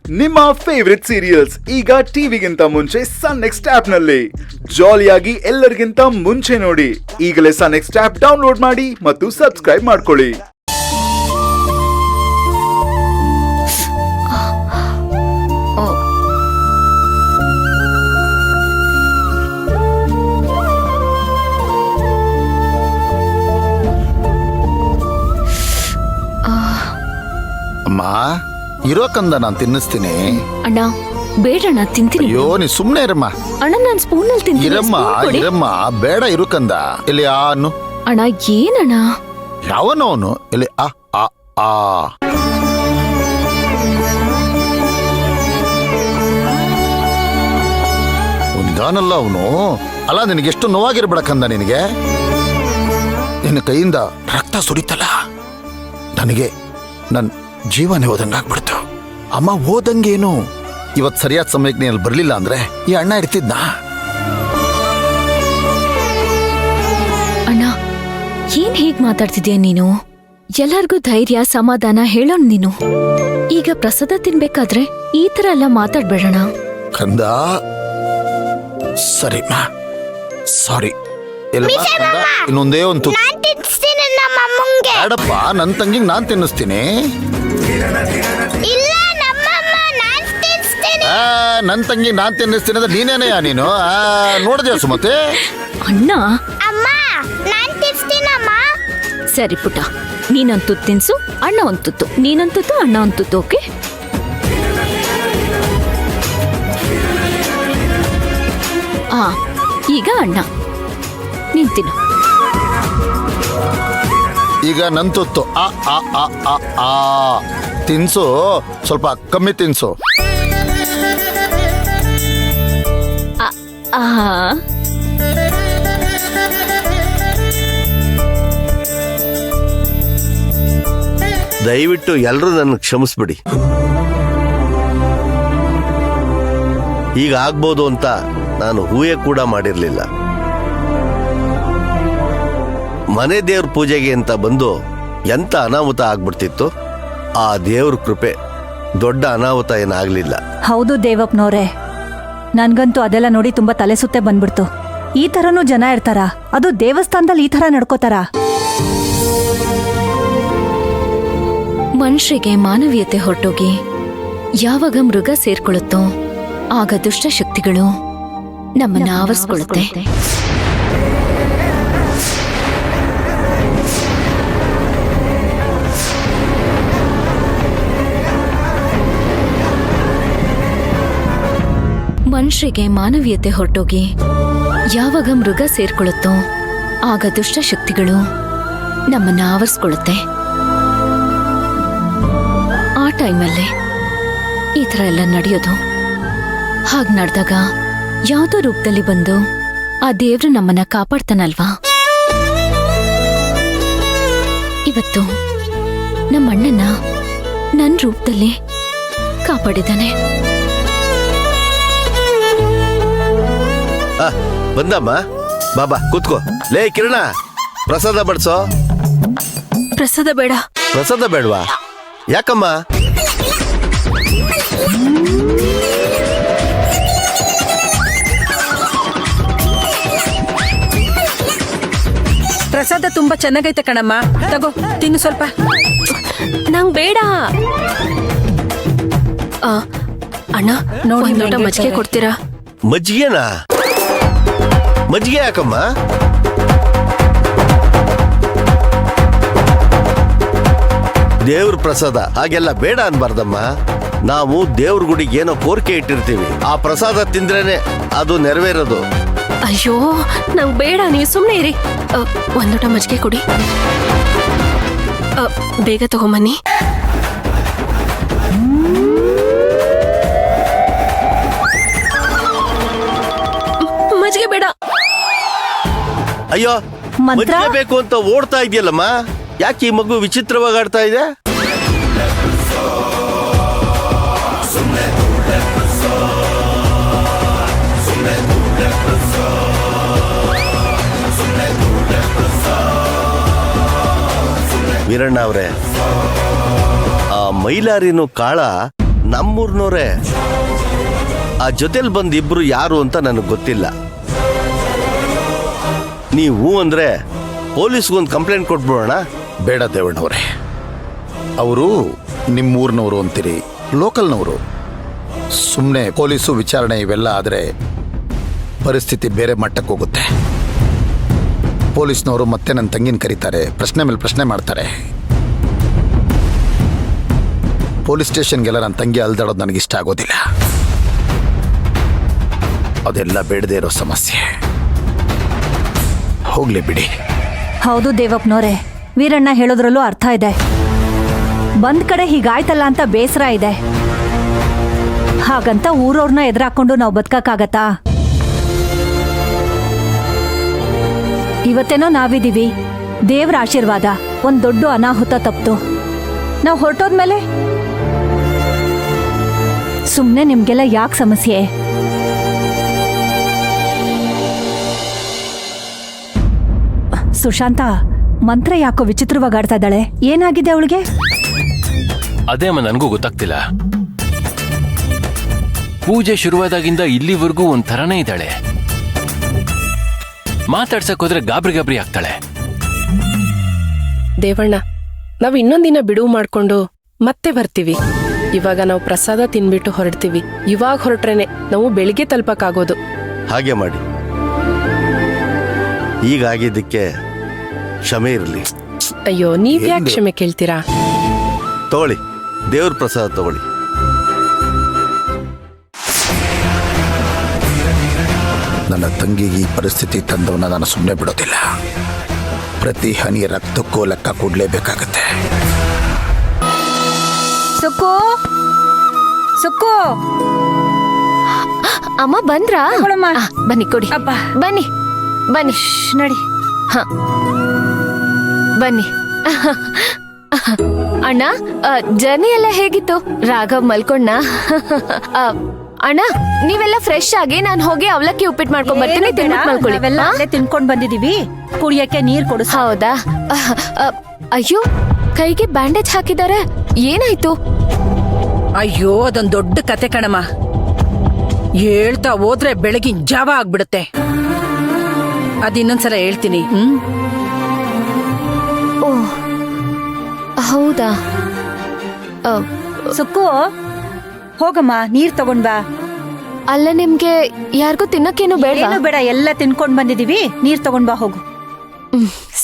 ನಿಮ್ಮ favourite serials ಈಗ ಟಿವಿಗಿಂತ ಮುಂಚೆ ಸನ್ ನೆಕ್ಸ್ಟ್ ಆಪ್ ನಲ್ಲಿ ಜಾಲಿಯಾಗಿ ಎಲ್ಲರಿಗಿಂತ ಮುಂಚೆ ನೋಡಿ. ಈಗಲೇ ಸನ್ ನೆಕ್ಸ್ಟ್ ಆಪ್ ಡೌನ್ಲೋಡ್ ಮಾಡಿ ಮತ್ತು ಸಬ್ಸ್ಕ್ರೈಬ್ ಮಾಡ್ಕೊಳ್ಳಿ. ಅಮ್ಮ ಇರೋ ಕಂದ ನಾನು ತಿನ್ನಿಸ್ತೀನಿ. ಅಣ್ಣ ಬೇಡಣ್ಣ, ತಿಂತೀನಿ. ಅಯ್ಯೋ ನೀ ಸುಮ್ನೆ ಇರಮ್ಮ. ಅಣ್ಣ ನಾನು ಸ್ಪೂನ್ ನಲ್ಲಿ ತಿಂತೀನಿ. ಇರಮ್ಮ ಬೇಡ ಇರು ಕಂದ. ಇಲ್ಲಿ ಅನ್ನು ಅಣ್ಣ ಏನಣ್ಣ ಯಾವನವನು ಇಲ್ಲಿ ಆ ಆ ಆ ಒಂದಾನಲ್ಲ ಅವನು. ಅಲ್ಲ ನಿನಗೆಷ್ಟು ನೋವಾಗಿರ್ಬೇಡ ಕಂದ. ನಿನಗೆ ನಿನ್ನ ಕೈಯಿಂದ ರಕ್ತ ಸುರಿತಲ್ಲ, ನನಗೆ ನನ್ ಜೀವನೇ ಹೋದಂಗಾಗ್ಬಿಡ್ತು. ಅಮ್ಮ ಹೋದಂಗೇನು. ಇವತ್ ಸರಿಯಾದ ಸಮಯಕ್ಕೆ ನೀನಲ್ಲಿ ಬರ್ಲಿಲ್ಲ ಅಂದ್ರೆ ಈ ಅಣ್ಣ ಇರ್ತಿದ್ನ. ಅಣ್ಣ ಏನ್ ಹೇಗ್ ಮಾತಾಡ್ತಿದ್ಯಾ ನೀನು? ಎಲ್ಲಾರ್ಗೂ ಧೈರ್ಯ ಸಮಾಧಾನ ಹೇಳೋಣ ನೀನು. ಈಗ ಪ್ರಸಾದ ತಿನ್ಬೇಕಾದ್ರೆ ಈ ತರ ಎಲ್ಲ ಮಾತಾಡ್ಬೇಡಣ. ಕಂದ ಸರಿ ಮಾ, ಸಾರಿ. ಇನ್ನೊಂದೇ ಒಂದು ಬೇಡಪ್ಪ, ನನ್ ತಂಗಿಗೆ ನಾನ್ ತಿನ್ನಿಸ್ತೀನಿ. ನನ್ ತಂಗಿ ನಾನ್ ತಿನ್ನಿಸ್ತೀನಿ ಅಂದ್ರೆ ನೀನೇನೆಯ ನೀನು ನೋಡಿದ್ಯಾ ಸುಮತಿ? ಅಣ್ಣ ಸರಿ ಪುಟ್ಟ, ನೀನೊಂದ್ ತುತ್ತು ತಿನ್ಸು, ಅಣ್ಣ ಒಂದ್ ತುತ್ತು, ನೀನೊಂದ್ ತುತ್ತು, ಅಣ್ಣ ಒಂದ್ ತುತ್ತು. ಓಕೆ ಈಗ ಅಣ್ಣ ನೀನ್ ತಿನ್ನು. ಈಗ ನನ್ ತುತ್ತು ಆ ಆ ಆ ಆ ಆ ತಿನ್ಸು, ಸ್ವಲ್ಪ ಕಮ್ಮಿ ತಿನ್ಸು. ದಯವಿಟ್ಟು ಎಲ್ಲರೂ ನನ್ನ ಕ್ಷಮಿಸ್ಬಿಡಿ. ಈಗ ಆಗ್ಬೋದು ಅಂತ ನಾನು ಊಹೆ ಕೂಡ ಮಾಡಿರ್ಲಿಲ್ಲ. ಮನೆ ದೇವ್ರ ಪೂಜೆಗೆ ಅಂತ ಬಂದು ಎಂತ ಅನಾಹುತ ಆಗ್ಬಿಡ್ತಿತ್ತು. ಆ ದೇವ್ರ ಕೃಪೆ, ದೊಡ್ಡ ಅನಾಹುತ ಏನಾಗ್ಲಿಲ್ಲ. ಹೌದು ದೇವಪ್ಪನವ್ರೆ, ನನ್ಗಂತೂ ಅದೆಲ್ಲ ನೋಡಿ ತುಂಬಾ ತಲೆ ಸುತ್ತೆ ಬಂದ್ಬಿಡ್ತು. ಈ ತರನೂ ಜನ ಇರ್ತಾರ? ಅದು ದೇವಸ್ಥಾನದಲ್ಲಿ ಈ ತರ ನಡ್ಕೋತಾರ? ಮನುಷ್ಯರಿಗೆ ಮಾನವೀಯತೆ ಹೊರಟೋಗಿ ಯಾವಾಗ ಮೃಗ ಸೇರ್ಕೊಳ್ಳುತ್ತೋ ಆಗ ದುಷ್ಟ ಶಕ್ತಿಗಳು ನಮ್ಮನ್ನ ಆವರಿಸ್ಕೊಳ್ಳುತ್ತೆ. ಮನುಷ್ಯರಿಗೆ ಮಾನವೀಯತೆ ಹೊರಟೋಗಿ ಯಾವಾಗ ಮೃಗ ಸೇರ್ಕೊಳ್ಳುತ್ತೋ ಆಗ ದುಷ್ಟ ಶಕ್ತಿಗಳು ನಮ್ಮನ್ನ ಆವರಿಸ್ಕೊಳ್ಳುತ್ತೆ. ಆ ಟೈಮಲ್ಲೇ ಈ ಥರ ಎಲ್ಲ ನಡೆಯೋದು. ಹಾಗೆ ನಡೆದಾಗ ಯಾವುದೋ ರೂಪದಲ್ಲಿ ಬಂದು ಆ ದೇವ್ರು ನಮ್ಮನ್ನ ಕಾಪಾಡ್ತಾನಲ್ವಾ. ಇವತ್ತು ನಮ್ಮ ಅಣ್ಣನ ನನ್ನ ರೂಪದಲ್ಲಿ ಕಾಪಾಡಿದ್ದಾನೆ. ಬಂದಮ್ಮ, ಬಾಬಾ ಕೂತ್ಕೋ. ಲೇ ಕಿರಣ, ಪ್ರಸಾದ ಬಡ್ಸೋ. ಪ್ರಸಾದ ಬೇಡ. ಪ್ರಸಾದ ಬೇಡವಾ? ಯಾಕಮ್ಮ? ಪ್ರಸಾದ ತುಂಬಾ ಚೆನ್ನಾಗೈತೆ ಕಣಮ್ಮ, ತಗೋ ತಿನ್ನು ಸ್ವಲ್ಪ. ನಂಗ್ ಬೇಡ. ಅಣ್ಣ ನೋಡಿ, ಲೋಟ ಮಜ್ಜಿಗೆ ಕೊಡ್ತೀರಾ? ಮಜ್ಜಿಗೆನಾ? ಮಜ್ಜಿಗೆ ಯಾಕಮ್ಮ? ದೇವ್ರ ಪ್ರಸಾದ ಹಾಗೆಲ್ಲ ಬೇಡ ಅನ್ಬಾರ್ದಮ್ಮ. ನಾವು ದೇವ್ರ ಗುಡಿಗೆ ಏನೋ ಕೋರಿಕೆ ಇಟ್ಟಿರ್ತೀವಿ, ಆ ಪ್ರಸಾದ ತಿಂದ್ರೇನೆ ಅದು ನೆರವೇರೋದು. ಅಯ್ಯೋ ನಂಗ್ ಬೇಡ, ನೀವು ಸುಮ್ಮನೆ ಇರಿ. ಒಂದ್ ಲೋಟ ಮಜ್ಜಿಗೆ ಕೊಡಿ, ಬೇಗ ತಗೊಂಬನ್ನಿ. ಮಜ್ಜಿಗೆ ಬೇಡ. ಅಯ್ಯೋ ಮಜ್ಜಿಗೆ ಬೇಕು ಅಂತ ಓಡ್ತಾ ಇದೆಯಲ್ಲಮ್ಮ, ಯಾಕೆ ಈ ಮಗು ವಿಚಿತ್ರವಾಗಿ ಆಡ್ತಾ ಇದೆ? ವೀರಣ್ಣ ಅವರೇ, ಆ ಮೈಲಾರಿನೂ ಕಾಳ ನಮ್ಮೂರ್ನವ್ರೆ. ಆ ಜೊತೆಲಿ ಬಂದ್ ಇಬ್ರು ಯಾರು ಅಂತ ನನಗೆ ಗೊತ್ತಿಲ್ಲ. ನೀವು ಅಂದ್ರೆ ಪೊಲೀಸ್ಗೊಂದು ಕಂಪ್ಲೇಂಟ್ ಕೊಟ್ಬಿಡೋಣ. ಬೇಡ ದೇವಣ್ಣವ್ರೆ, ಅವರು ನಿಮ್ಮೂರಿನವರು ಅಂತೀರಿ, ಲೋಕಲ್ನವರು. ಸುಮ್ಮನೆ ಪೊಲೀಸು ವಿಚಾರಣೆ ಇವೆಲ್ಲ ಆದರೆ ಪರಿಸ್ಥಿತಿ ಬೇರೆ ಮಟ್ಟಕ್ಕೆ ಹೋಗುತ್ತೆ. ಪೊಲೀಸ್ನವರು ಮತ್ತೆ ನನ್ನ ತಂಗಿನ ಕರೀತಾರೆ, ಪ್ರಶ್ನೆ ಮೇಲೆ ಪ್ರಶ್ನೆ ಮಾಡ್ತಾರೆ. ಪೊಲೀಸ್ ಸ್ಟೇಷನ್ಗೆಲ್ಲ ನನ್ನ ತಂಗಿ ಅಲ್ದಾಡೋದು ನನಗಿಷ್ಟ ಆಗೋದಿಲ್ಲ. ಅದೆಲ್ಲ ಬೇಡದೇ ಇರೋ ಸಮಸ್ಯೆ. ಹೋಗ್ಲಿ ಬಿಡಿ. ಹೌದು ದೇವಪ್ಪನವ್ರೆ, ವೀರಣ್ಣ ಹೇಳೋದ್ರಲ್ಲೂ ಅರ್ಥ ಇದೆ. ಬಂದ್ ಕಡೆ ಹೀಗಾಯ್ತಲ್ಲ ಅಂತ ಬೇಸರ ಇದೆ. ಹಾಗಂತ ಊರವ್ರನ್ನ ಎದುರಾಕೊಂಡು ನಾವು ಬದುಕಕ್ಕಾಗತ್ತಾ? ಇವತ್ತೇನೋ ನಾವಿದೀವಿ, ದೇವ್ರ ಆಶೀರ್ವಾದ. ಒಂದ್ ದೊಡ್ಡ ಅನಾಹುತ ತಪ್ತು. ನಾವು ಹೊರಟೋದ್ಮೇಲೆ ಸುಮ್ನೆ ನಿಮ್ಗೆಲ್ಲ ಯಾಕೆ ಸಮಸ್ಯೆ? ಸುಶಾಂತ, ಮಂತ್ರ ಯಾಕೋ ವಿಚಿತ್ರವಾಗಿ ಆಡ್ತಾ ಇದ್ದಾಳೆ. ಏನಾಗಿದೆ ಅವಳಿಗೆ? ಅದೇ ಅಮ್ಮ, ನನಗೂ ಗೊತ್ತಾಗ್ತಿಲ್ಲ. ಪೂಜೆ ಶುರುವಾದಾಗಿಂದ ಇಲ್ಲಿವರೆಗೂ ಒಂಥರನೇ ಇದ್ದಾಳೆ. ಮಾತಾಡ್ಸಕ್ ಹೋದ್ರೆ ಗಾಬರಿ ಆಗ್ತಾಳೆ. ದೇವಣ್ಣ, ನಾವು ಇನ್ನೊಂದಿನ ಬಿಡುವು ಮಾಡ್ಕೊಂಡು ಮತ್ತೆ ಬರ್ತೀವಿ. ಇವಾಗ ನಾವು ಪ್ರಸಾದ ತಿನ್ಬಿಟ್ಟು ಹೊರಡ್ತೀವಿ. ಇವಾಗ ಹೊರಟ್ರೇನೆ ನಾವು ಬೆಳಿಗ್ಗೆ ತಲುಪಕ್ಕಾಗೋದು. ಹಾಗೆ ಮಾಡಿ. ಈಗಾಗಿದ್ದಕ್ಕೆ ಕ್ಷಮೆ ಇರಲಿ. ಅಯ್ಯೋ, ನೀವ್ಯಾಕೆ ಕ್ಷಮೆ ಕೇಳ್ತೀರಾ? ತಗೊಳ್ಳಿ, ದೇವ್ರ ಪ್ರಸಾದ ತಗೊಳ್ಳಿ. ನನ್ನ ತಂಗಿಗೆ ಈ ಪರಿಸ್ಥಿತಿ ತಂದವನ್ನ ನಾನು ಸುಮ್ಮನೆ ಬಿಡೋದಿಲ್ಲ. ಪ್ರತಿ ಹನಿ ರಕ್ತಕ್ಕೂ ಲೆಕ್ಕ ಕೊಡ್ಲೇಬೇಕಾಗತ್ತೆ. ಸುಕ್ಕು, ಸುಕ್ಕು, ಅಮ್ಮ ಬಂದ್ರಾ? ತಗೊಳಮ್ಮ. ಬನ್ನಿ ಕೊಡಿ. ಅಪ್ಪ. ಬನ್ನಿ ಬನ್ನಿ. ನಡಿ. ಹ, ಬನ್ನಿ. ಅಣ್ಣ, ಜರ್ನಿ ಎಲ್ಲ ಹೇಗಿತ್ತು? ರಾಘವ್ ಮಲ್ಕೊಂಡ? ಅಣ್ಣ, ನೀವೆಲ್ಲ ಫ್ರೆಶ್ ಆಗಿ ನಾನು ಹೋಗಿ ಅವಲಕ್ಕಿ ಉಪ್ಪಿಟ್ಟು ಮಾಡ್ಕೊಂಡ್ ಬರ್ತೀನಿ, ತಿನ್ಬಿಟ್ಟು ಮಲ್ಕೊಳ್ಳಿ. ನಾವೆಲ್ಲ ಹಾ? ಅಲ್ಲೇ ತಿನ್ಕೊಂಡ್ ಬಂದಿದೀವಿ. ಕುಡಿಯಕ್ಕೆ ನೀರ್ ಕೊಡು. ಹೌದಾ? ಅಯ್ಯೋ, ಕೈಗೆ ಬ್ಯಾಂಡೇಜ್ ಹಾಕಿದ್ದಾರೆ. ಏನಾಯ್ತು? ಅಯ್ಯೋ, ಅದೊಂದ್ ದೊಡ್ಡ ಕತೆ ಕಣಮ್ಮ. ಹೇಳ್ತಾ ಹೋದ್ರೆ ಬೆಳಗಿನ ಜಾವ ಆಗ್ಬಿಡುತ್ತೆ. ಅದಿನ್ನೊಂದ್ಸಲ ಹೇಳ್ತೀನಿ. ಓ, ಹೌದಾ? ಸುಕ್ಕು, ಹೋಗಮ್ಮ, ನೀರ್ ತಗೊಂಡ್ ಬಾ. ಅಲ್ಲ, ನಿಮ್ಗೆ ಯಾರಿಗೂ ತಿನ್ನಕ್ಕೇನು ಬೇಡ? ಏನು ಬೇಡ, ಎಲ್ಲ ತಿನ್ಕೊಂಡ್ ಬಂದಿದೀವಿ. ನೀರ್ ತಗೊಂಡ್ ಬಾ, ಹೋಗು.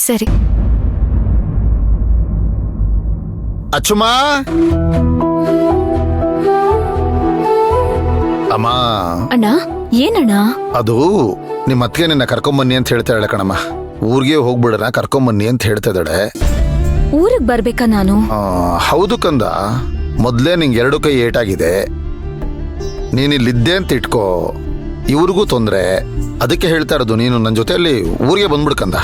ಸರಿ. ಅಚ್ಚುಮಾ, ಅಮ್ಮ. ಅಣ್ಣ, ಏನಣ್ಣ? ಅದು ನಿಮ್ಮ ಅತ್ತಿಗೆ ನಿನ್ನ ಕರ್ಕೊಂಬನ್ನಿ ಅಂತ ಹೇಳ್ತಾ ಇದ್ದಾಳೆ ಕಣಮ್ಮ. ಊರಿಗೆ ಹೋಗ್ಬಿಡೋಣ, ಕರ್ಕೊಂಬನ್ನಿ ಅಂತ ಹೇಳ್ತಾ ಇದ್ದಾಳೆ. ಊರಿಗೆ ಬರ್ಬೇಕಾ ನಾನು? ಹೌದು ಕಂದ, ಮೊದಲೇ ನಿಂಗೆ 2 ಕೈ ಏಟಾಗಿದೆ. ನೀನಿಲ್ಲಿದ್ದೆ ಅಂತ ಇಟ್ಕೋ, ಇವ್ರಿಗೂ ತೊಂದರೆ. ಅದಕ್ಕೆ ಹೇಳ್ತಾ ಇರೋದು, ನೀನು ನನ್ನ ಜೊತೆಯಲ್ಲಿ ಊರಿಗೆ ಬಂದ್ಬಿಡ್ಕಂದ.